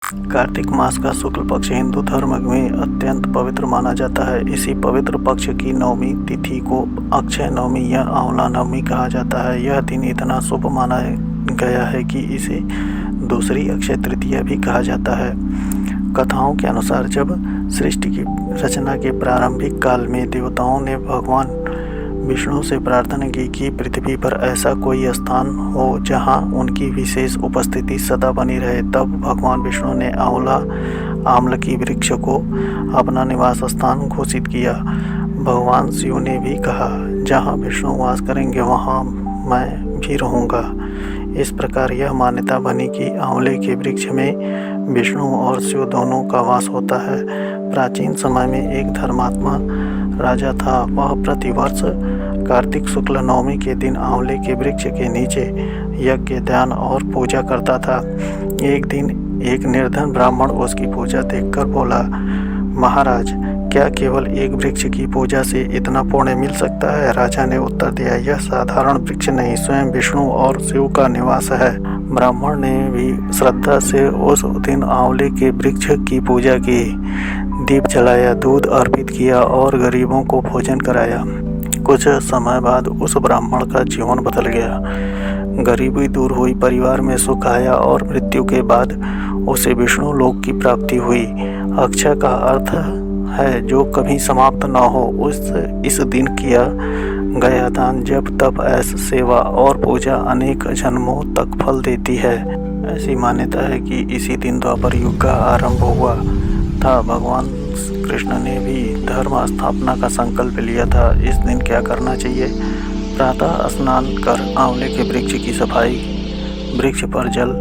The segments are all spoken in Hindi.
कार्तिक मास का शुक्ल पक्ष हिंदू धर्म में अत्यंत पवित्र माना जाता है। इसी पवित्र पक्ष की नवमी तिथि को अक्षय नवमी या आंवला नवमी कहा जाता है। यह दिन इतना शुभ माना गया है कि इसे दूसरी अक्षय तृतीया भी कहा जाता है। कथाओं के अनुसार जब सृष्टि की रचना के प्रारंभिक काल में देवताओं ने भगवान विष्णु से प्रार्थना की कि पृथ्वी पर ऐसा कोई स्थान हो जहां उनकी विशेष उपस्थिति सदा बनी रहे, तब भगवान विष्णु ने आम्ल की वृक्ष को अपना निवास स्थान घोषित किया। भगवान शिव ने भी कहा, जहां विष्णु वास करेंगे वहां मैं भी रहूंगा। इस प्रकार यह मान्यता बनी कि आंवले के वृक्ष में विष्णु और शिव दोनों का वास होता है। प्राचीन समय में एक धर्मात्मा राजा था। वह प्रतिवर्ष कार्तिक शुक्ल नवमी के दिन आंवले के वृक्ष के नीचे यज्ञ, ध्यान और पूजा करता था। एक दिन एक निर्धन ब्राह्मण उसकी पूजा देखकर बोला, महाराज, क्या केवल एक वृक्ष की पूजा से इतना पुण्य मिल सकता है? राजा ने उत्तर दिया, यह साधारण वृक्ष नहीं, स्वयं विष्णु और शिव का निवास है। ब्राह्मण ने भी श्रद्धा से उस दिन आंवले के वृक्ष की पूजा की, दीप जलाया, दूध अर्पित किया और गरीबों को भोजन कराया। कुछ समय बाद उस ब्राह्मण का जीवन बदल गया। गरीबी दूर हुई, परिवार में सुख आया और मृत्यु के बाद उसे विष्णु लोक की प्राप्ति हुई। अक्षय का अर्थ है जो कभी समाप्त न हो। इस दिन किया गया दान, जप, तप, ऐश, सेवा और पूजा अनेक जन्मों तक फल देती है। ऐसी मान्यता है कि इसी दिन द्वापर युग का आरंभ हुआ था। भगवान कृष्ण ने भी धर्म स्थापना का संकल्प लिया था। इस दिन क्या करना चाहिए? प्रातः स्नान कर आंवले के वृक्ष की सफाई, वृक्ष पर जल,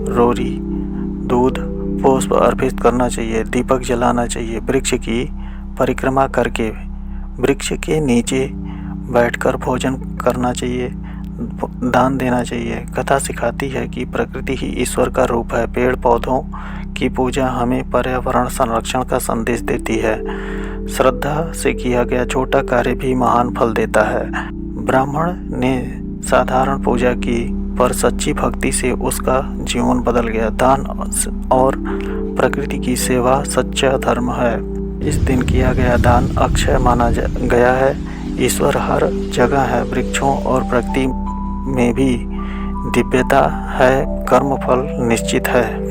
रोरी, दूध, पुष्प अर्पित करना चाहिए, दीपक जलाना चाहिए, वृक्ष की परिक्रमा करके वृक्ष के नीचे बैठकर भोजन करना चाहिए, दान देना चाहिए। कथा सिखाती है कि प्रकृति ही ईश्वर का रूप है। पेड़ पौधों की पूजा हमें पर्यावरण संरक्षण का संदेश देती है। श्रद्धा से किया गया छोटा कार्य भी महान फल देता है। ब्राह्मण ने साधारण पूजा की, पर सच्ची भक्ति से उसका जीवन बदल गया। दान और प्रकृति की सेवा सच्चा धर्म है। इस दिन किया गया दान अक्षय माना गया है। ईश्वर हर जगह है। वृक्षों और प्रकृति में भी दिव्यता है। कर्मफल निश्चित है।